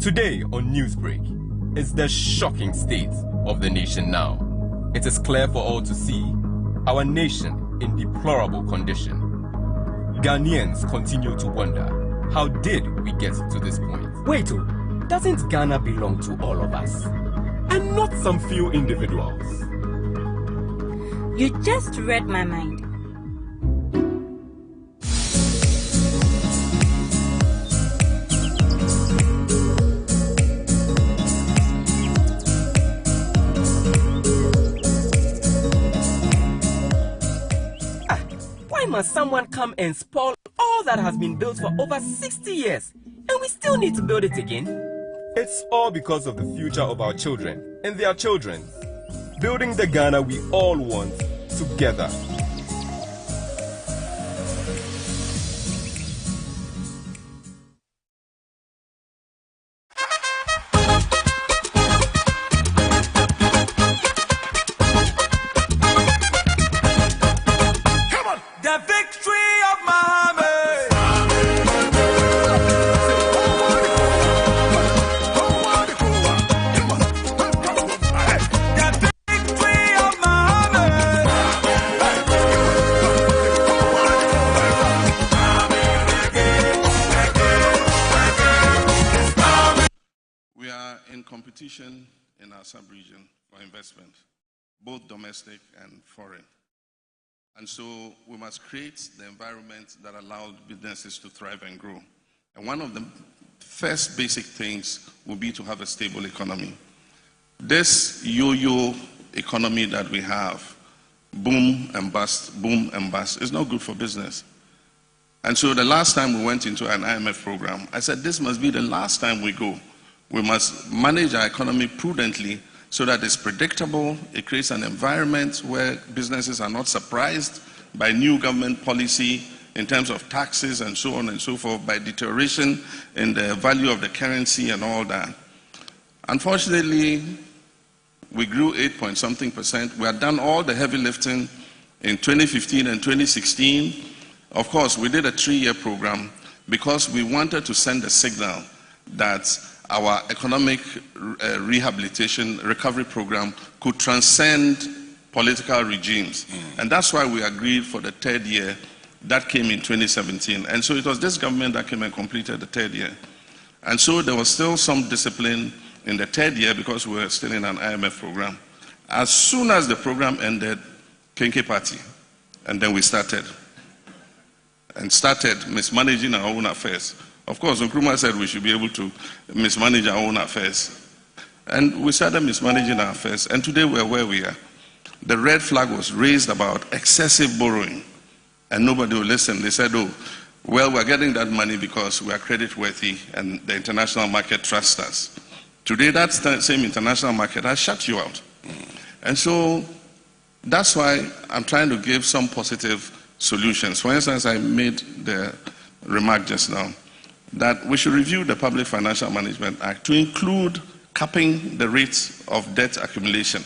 Today on Newsbreak, it's the shocking state of the nation now. It is clear for all to see our nation in deplorable condition. Ghanaians continue to wonder, how did we get to this point? Wait, doesn't Ghana belong to all of us? And not some few individuals? You just read my mind. Why must someone come and spoil all that has been built for over 60 years, and we still need to build it again? It's all because of the future of our children and their children. Building the Ghana we all want together. The victory of Mugabe. The victory of Mugabe. We are in competition in our sub-region for investment, both domestic and foreign. And so we must create the environment that allows businesses to thrive and grow. And one of the first basic things will be to have a stable economy. This yo-yo economy that we have, boom and bust, is not good for business. And so the last time we went into an IMF program, I said this must be the last time we go. We must manage our economy prudently so that it's predictable, it creates an environment where businesses are not surprised by new government policy in terms of taxes and so on and so forth, by deterioration in the value of the currency and all that. Unfortunately, we grew 8-point-something%. We had done all the heavy lifting in 2015 and 2016. Of course, we did a 3-year program because we wanted to send a signal that our economic rehabilitation recovery program could transcend political regimes. And that's why we agreed for the 3rd year. That came in 2017. And so it was this government that came and completed the 3rd year. And so there was still some discipline in the 3rd year because we were still in an IMF program. As soon as the program ended, Kenke Party, and then we started mismanaging our own affairs. Of course, Nkrumah said we should be able to mismanage our own affairs. And we started mismanaging our affairs. And today we're where we are. The red flag was raised about excessive borrowing. And nobody will listen. They said, oh, well, we're getting that money because we are credit worthy and the international market trusts us. Today, that same international market has shut you out. And so that's why I'm trying to give some positive solutions. For instance, I made the remark just now that we should review the Public Financial Management Act to include capping the rates of debt accumulation.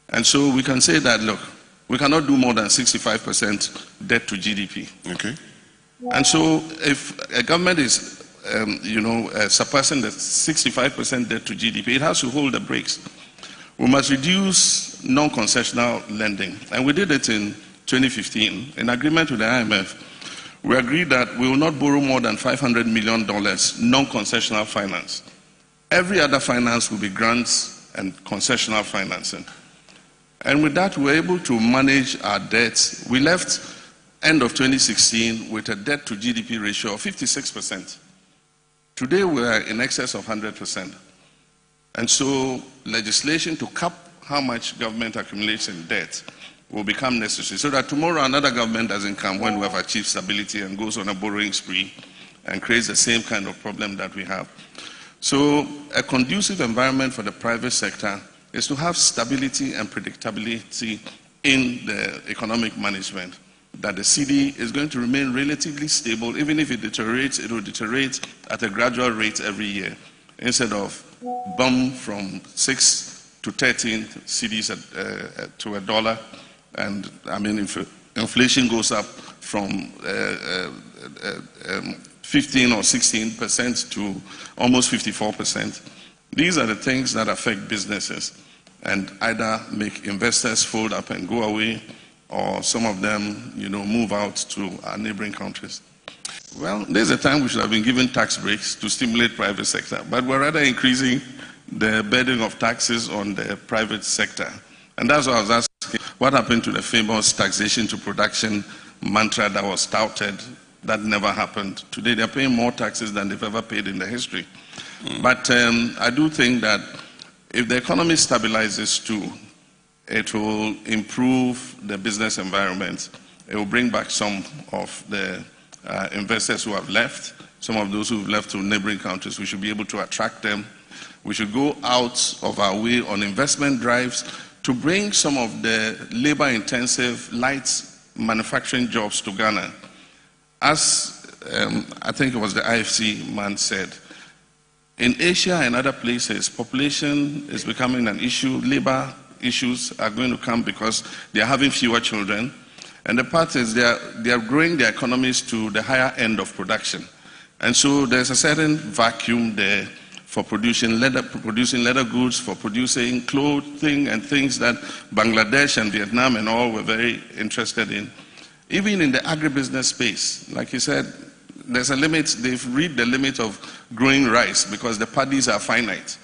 And so we can say that, look, we cannot do more than 65% debt to GDP. Okay. And so if a government is, suppressing the 65% debt to GDP, it has to hold the brakes. We must reduce non-concessional lending. And we did it in 2015 in agreement with the IMF. We agreed that we will not borrow more than $500 million non-concessional finance. Every other finance will be grants and concessional financing. And with that, we were able to manage our debts. We left end of 2016 with a debt to GDP ratio of 56%. Today, we are in excess of 100%. And so legislation to cap how much government accumulates in debt will become necessary so that tomorrow another government doesn't come when we have achieved stability and goes on a borrowing spree and creates the same kind of problem that we have. So a conducive environment for the private sector is to have stability and predictability in the economic management, that the CD is going to remain relatively stable. Even if it deteriorates, it will deteriorate at a gradual rate every year instead of bump from 6 to 13 CDs to $1. And I mean, if inflation goes up from 15 or 16% to almost 54%. These are the things that affect businesses and either make investors fold up and go away, or some of them, move out to our neighboring countries. Well, there's a time we should have been given tax breaks to stimulate private sector, but we're rather increasing the burden of taxes on the private sector. And that's why I was asking, what happened to the famous taxation to production mantra that was touted? That never happened. Today they're paying more taxes than they've ever paid in the history. But I do think that if the economy stabilizes too, it will improve the business environment. It will bring back some of the investors who have left, some of those who have left to neighboring countries. We should be able to attract them. We should go out of our way on investment drives to bring some of the labor-intensive, light manufacturing jobs to Ghana. As I think it was the IFC man said, in Asia and other places, population is becoming an issue. Labor issues are going to come because they are having fewer children. And the part is they are growing their economies to the higher end of production. And so there's a certain vacuum there for producing leather goods, for producing clothing and things that Bangladesh and Vietnam and all were very interested in. Even in the agribusiness space, like you said, there's a limit. They've reached the limit of growing rice because the paddies are finite.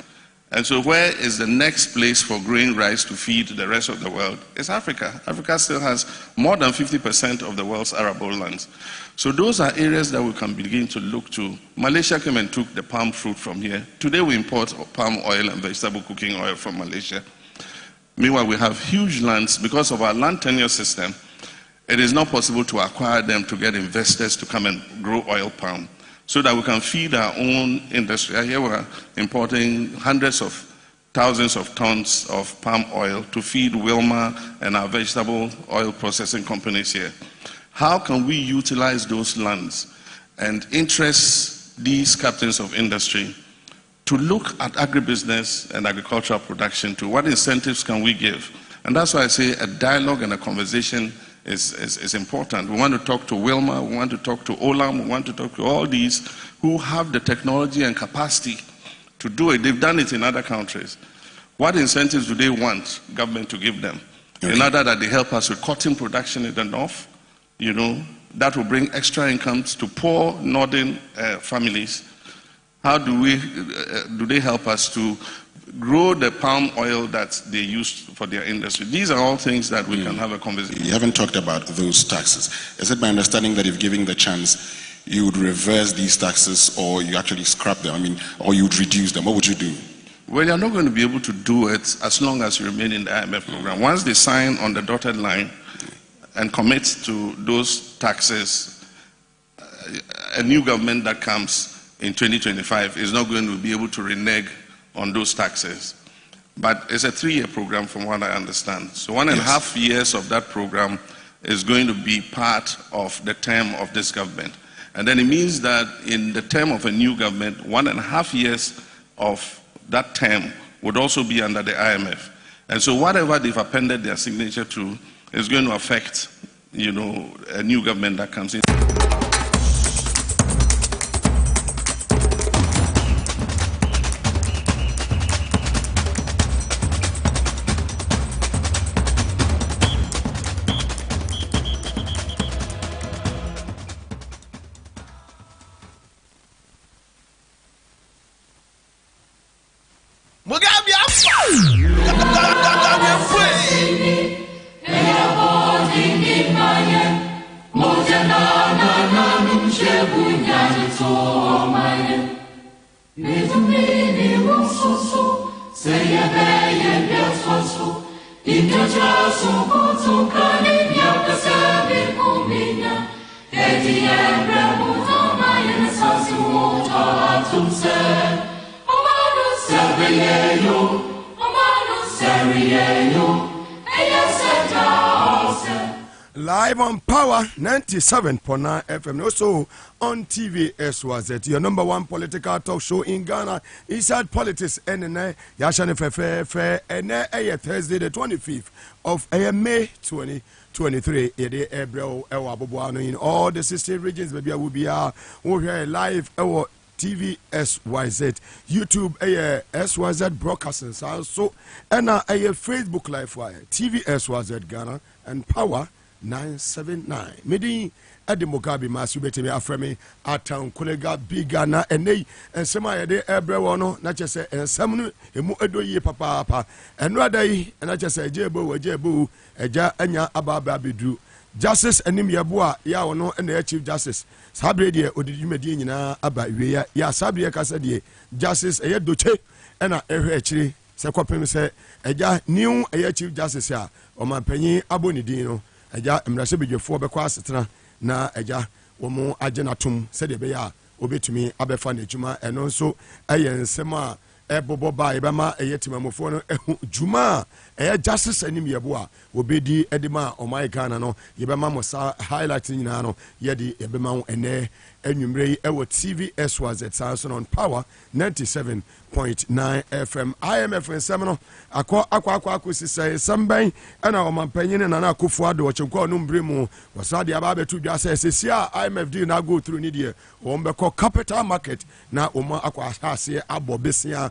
And so where is the next place for growing rice to feed the rest of the world? It's Africa. Africa still has more than 50% of the world's arable lands. So those are areas that we can begin to look to. Malaysia came and took the palm fruit from here. Today we import palm oil and vegetable cooking oil from Malaysia. Meanwhile, we have huge lands. Because of our land tenure system, it is not possible to acquire them to get investors to come and grow oil palm so that we can feed our own industry. Here we're importing hundreds of thousands of tons of palm oil to feed Wilma and our vegetable oil processing companies here. How can we utilize those lands and interest these captains of industry to look at agribusiness and agricultural production too? What incentives can we give? And that's why I say a dialogue and a conversation is important. We want to talk to Wilma, we want to talk to Olam, we want to talk to all these who have the technology and capacity to do it. They've done it in other countries. What incentives do they want government to give them? In order that they help us with cotton production in the north, that will bring extra incomes to poor northern families. How do they help us to grow the palm oil that they use for their industry? These are all things that we can have a conversation. You haven't talked about those taxes. Is it my understanding that if given the chance, you would reverse these taxes, or you actually scrap them? Or you would reduce them? What would you do? Well, you're not going to be able to do it as long as you remain in the IMF program. Once they sign on the dotted line and commit to those taxes, a new government that comes in 2025 is not going to be able to renege on those taxes. But it's a 3-year program from what I understand. So 1.5 years of that program is going to be part of the term of this government. And then it means that in the term of a new government, 1.5 years of that term would also be under the IMF. And so whatever they've appended their signature to is going to affect, a new government that comes in. Mugabe Maase. Live on Power 97.9 FM, also on TV as was it. Your number one political talk show in Ghana, Inside Politics, and Yashane Fefe, and Thursday the 25th of May 2020. 23 yede ebrew ewo aboboano in all the 16 regions baby will be we hear live ewo TV SYZ YouTube SYZ broadcasting so and Facebook live wire TV SYZ Ghana and Power 979 medi Edi Mugabe Maase betimi afremi atan kolega biga na enei ensema yede ebrewo no na chese ensem no emu edoyi papa enu adai na chese ejebo eja anya ababa bedu justice enim yeboa ya wono na chief justice sabre de odidimedi nyina aba wiya ya sabre kasa de justice eye doche na ehwe akiri se kwapem se eja new chief justice a omampanyi abonidin no eja emrase bedwefo bekwa asetena na eja womo agenatum se de be ya obetumi abefa na juma eno nso eye nsema ebobo ba ebema eye timamofo no juma eye justice anim yebo a obedi edima omai Ghana no yebema mo sa highlight nyina no yedi ebema ho ene enwumre ewo TV SYZ Samson on Power 97.9 FM IMF nsem no akwa sisai samban ena omampanyin na akufo ado chenkwa no mbre mu wasade aba betu dwa sesi a IMF do na go through ni de ombeko capital market na oma akwa asase abo besia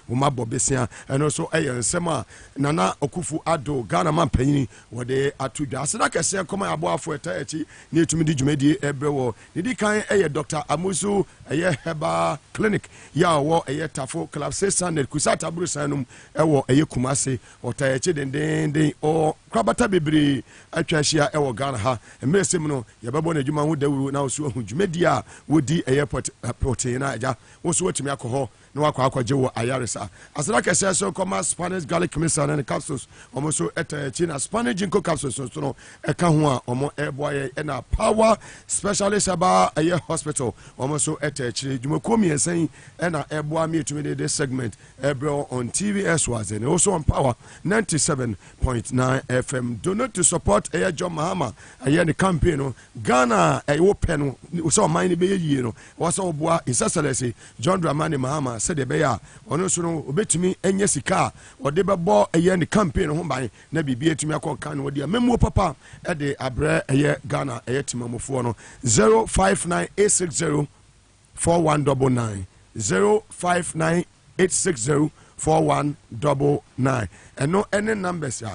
oma bo besia eno so eye nsem a nana okufu ado Ghana mampanyin wode atu dwa aseda kese koma abo afo eta echi ni etumi di dwumadi ebrewo ni kan Dr. Amusu Heba Clinic ya wo Tafo Club 600 kusata brusanum ewo Kumase otayeche den o krabata bebre atwahia ewo Ghana ha emresem no yebebo na adwuma ho dawuru na osu hu dwumadi a wodi airport protein na aja wo so watimi akọ na wakwaje wo ayaresa asara kese so koma Spanish garlic mixer and capsules omoso etayeche na Spanish ginkgo capsules so no eka ho a omo eboye na Power specialist aba hospital almost attached Jumakomi and saying and Eboa me to this segment Ebro on TV SYZ and also on Power 97.9 FM. Donate to support John Mahama the campaign Ghana open so mine be you know was all boa His Excellency John Dramani Mahama said the bear on also obetumi enye sika or de bebo the campaign home by na bibia to me kan wo dia memo papa e de abre Ghana timamofo no 059860419 059860419 and no any numbers ya